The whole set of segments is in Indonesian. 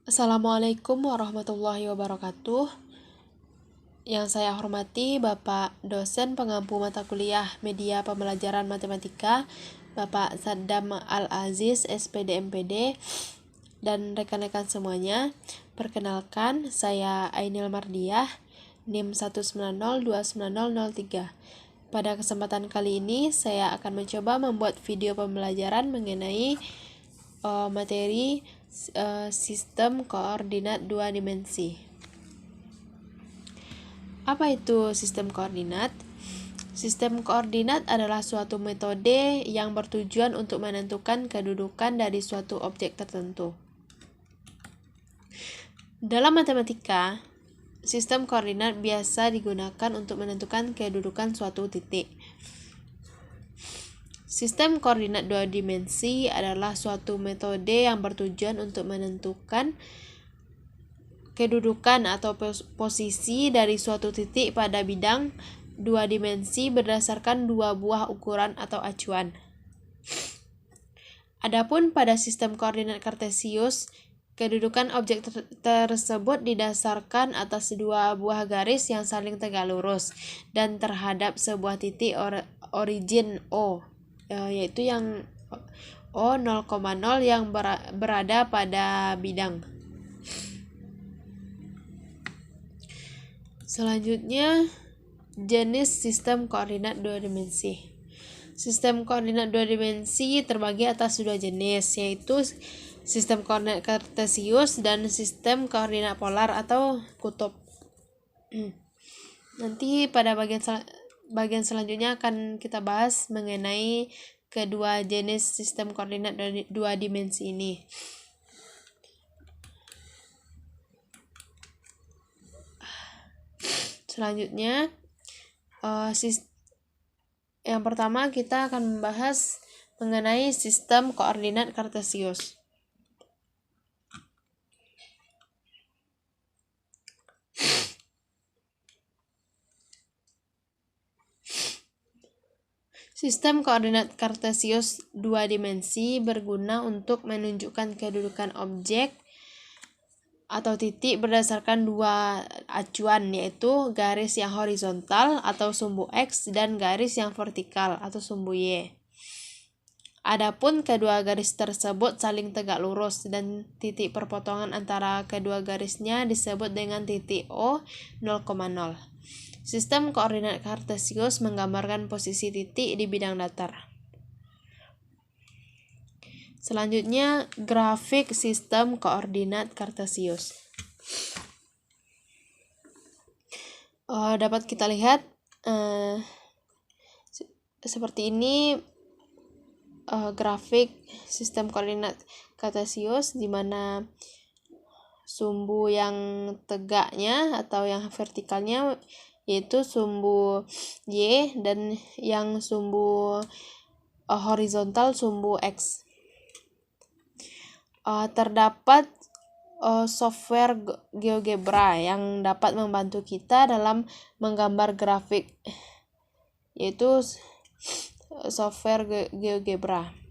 Assalamualaikum warahmatullahi wabarakatuh. Yang saya hormati Bapak dosen pengampu mata kuliah Media Pembelajaran Matematika, Bapak Saddam Al-Aziz, SPD MPD, dan rekan-rekan semuanya. Perkenalkan, saya Ainil Mardiah, NIM 190290003. Pada kesempatan kali ini, saya akan mencoba membuat video pembelajaran mengenai materi sistem koordinat dua dimensi. Apa itu sistem koordinat? Sistem koordinat adalah suatu metode yang bertujuan untuk menentukan kedudukan dari suatu objek tertentu. Dalam matematika, sistem koordinat biasa digunakan untuk menentukan kedudukan suatu titik. Sistem koordinat dua dimensi adalah suatu metode yang bertujuan untuk menentukan kedudukan atau posisi dari suatu titik pada bidang dua dimensi berdasarkan dua buah ukuran atau acuan. Adapun pada sistem koordinat kartesius, kedudukan objek tersebut didasarkan atas dua buah garis yang saling tegak lurus dan terhadap sebuah titik origin O, yaitu yang O 0,0 yang berada pada bidang. Selanjutnya, jenis sistem koordinat dua dimensi. Sistem koordinat dua dimensi terbagi atas dua jenis, yaitu sistem koordinat kartesius dan sistem koordinat polar atau kutub. Nanti pada bagian selanjutnya akan kita bahas mengenai kedua jenis sistem koordinat dua dimensi ini. Selanjutnya, yang pertama kita akan membahas mengenai sistem koordinat kartesius. Sistem koordinat kartesius dua dimensi berguna untuk menunjukkan kedudukan objek atau titik berdasarkan dua acuan, yaitu garis yang horizontal atau sumbu X dan garis yang vertikal atau sumbu Y. Adapun kedua garis tersebut saling tegak lurus dan titik perpotongan antara kedua garisnya disebut dengan titik O 0,0. Sistem koordinat kartesius menggambarkan posisi titik di bidang datar. Selanjutnya, grafik sistem koordinat kartesius. Dapat kita lihat seperti ini grafik sistem koordinat kartesius, di mana sumbu yang tegaknya atau yang vertikalnya yaitu sumbu Y dan yang sumbu horizontal sumbu X. Terdapat software GeoGebra yang dapat membantu kita dalam menggambar grafik, yaitu software GeoGebra.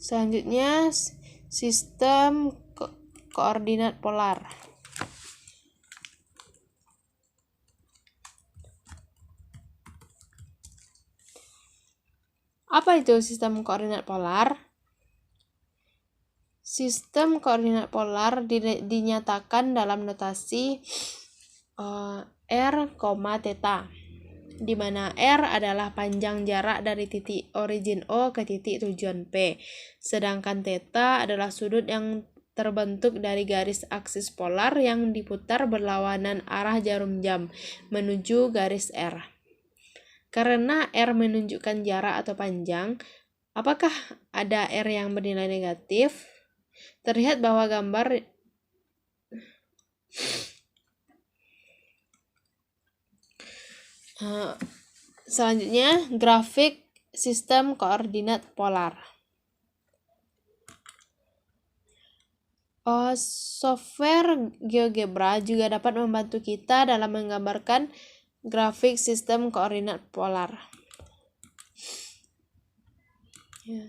Selanjutnya, sistem koordinat polar. Apa itu sistem koordinat polar? Sistem koordinat polar dinyatakan dalam notasi R, theta, di mana R adalah panjang jarak dari titik origin O ke titik tujuan P, sedangkan theta adalah sudut yang terbentuk dari garis aksis polar yang diputar berlawanan arah jarum jam menuju garis R. Karena R menunjukkan jarak atau panjang, apakah ada R yang bernilai negatif? Terlihat bahwa gambar selanjutnya, grafik sistem koordinat polar. Software GeoGebra juga dapat membantu kita dalam menggambarkan grafik sistem koordinat polar. Ya.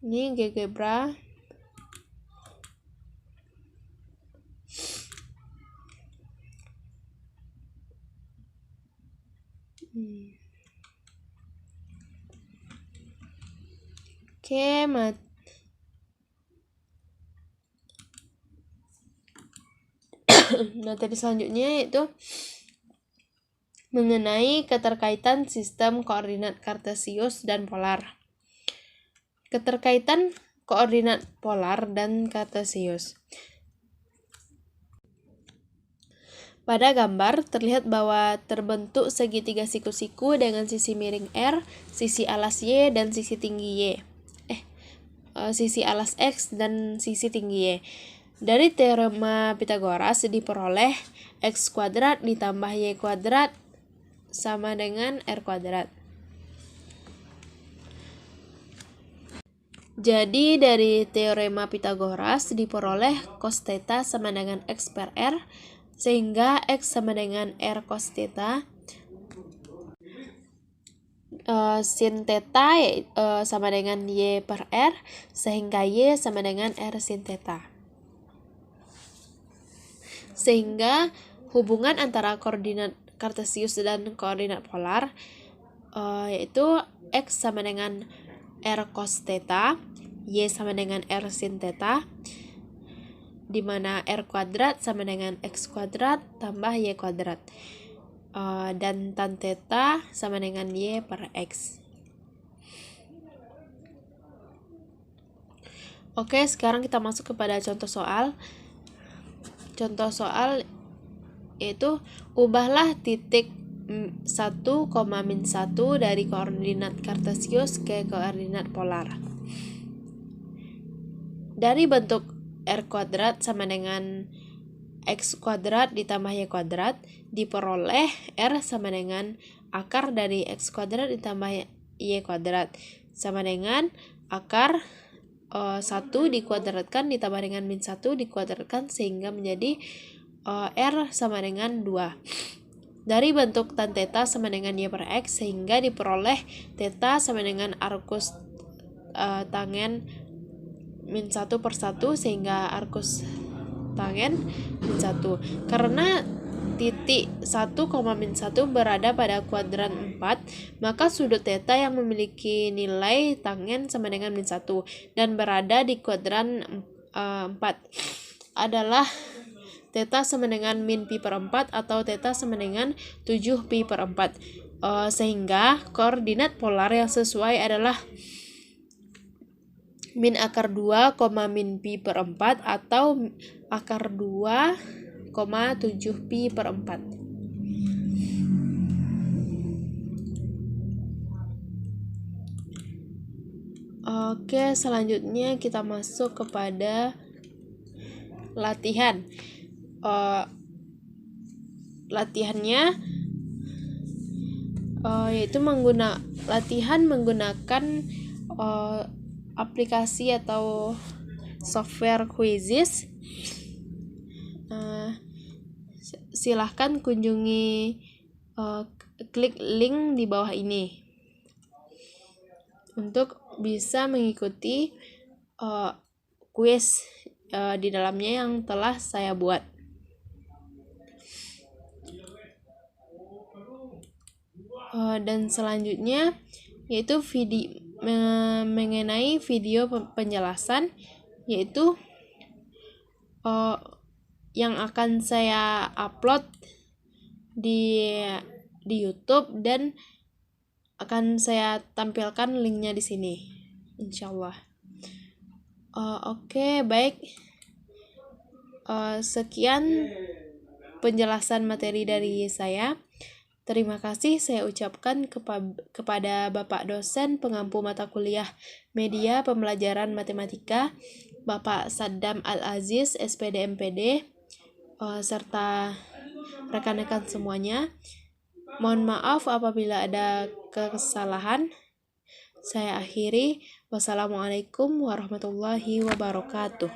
Ini GeoGebra. Oke, materi selanjutnya yaitu mengenai keterkaitan sistem koordinat kartesius dan polar. Keterkaitan koordinat polar dan kartesius. Pada gambar terlihat bahwa terbentuk segitiga siku-siku dengan sisi miring R, sisi alas Y, dan sisi tinggi Y. Sisi alas X dan sisi tinggi Y. Dari teorema Pythagoras diperoleh X kuadrat ditambah Y kuadrat sama dengan R kuadrat. Jadi dari teorema Pythagoras diperoleh cos theta sama dengan X per R, sehingga X sama dengan R cos theta. Sin theta sama dengan Y per R, sehingga Y sama dengan R sin theta. Sehingga hubungan antara koordinat kartesius dan koordinat polar yaitu X sama dengan R cos theta, Y sama dengan R sin theta, di mana R kuadrat sama dengan X kuadrat tambah Y kuadrat, dan tan theta sama dengan Y per X. Oke, sekarang kita masuk kepada contoh soal. Contoh soal yaitu ubahlah titik 1, min 1 dari koordinat kartesius ke koordinat polar. Dari bentuk R kuadrat sama dengan X kuadrat ditambah Y kuadrat, diperoleh R sama dengan akar dari X kuadrat ditambah Y kuadrat sama dengan akar 1 dikuadratkan ditambah dengan min 1 dikuadratkan sehingga menjadi R sama dengan 2. Dari bentuk tan theta sama dengan Y per X sehingga diperoleh theta sama dengan arcus tangen min 1 per 1 sehingga arcus tangen min 1. Karena titik 1, min 1 berada pada kuadran 4, maka sudut theta yang memiliki nilai tangen sama dengan min 1 dan berada di kuadran 4 adalah theta sama dengan min pi per 4 atau theta sama dengan 7 pi per 4. Sehingga koordinat polar yang sesuai adalah min akar 2, min pi per 4 atau akar 2, 7 pi per 4. Oke, selanjutnya kita masuk kepada latihan. Latihannya yaitu latihan menggunakan aplikasi atau software Quizzes. Silahkan kunjungi klik link di bawah ini untuk bisa mengikuti kuis di dalamnya yang telah saya buat. Dan selanjutnya yaitu mengenai video penjelasan, yaitu yang akan saya upload di YouTube dan akan saya tampilkan linknya di sini, insyaallah. Oke, baik. Sekian penjelasan materi dari saya. Terima kasih saya ucapkan kepada Bapak dosen pengampu mata kuliah Media Pembelajaran Matematika, Bapak Saddam Al-Aziz, SPD MPD, serta rekan-rekan semuanya. Mohon maaf apabila ada kesalahan. Saya akhiri. Wassalamualaikum warahmatullahi wabarakatuh.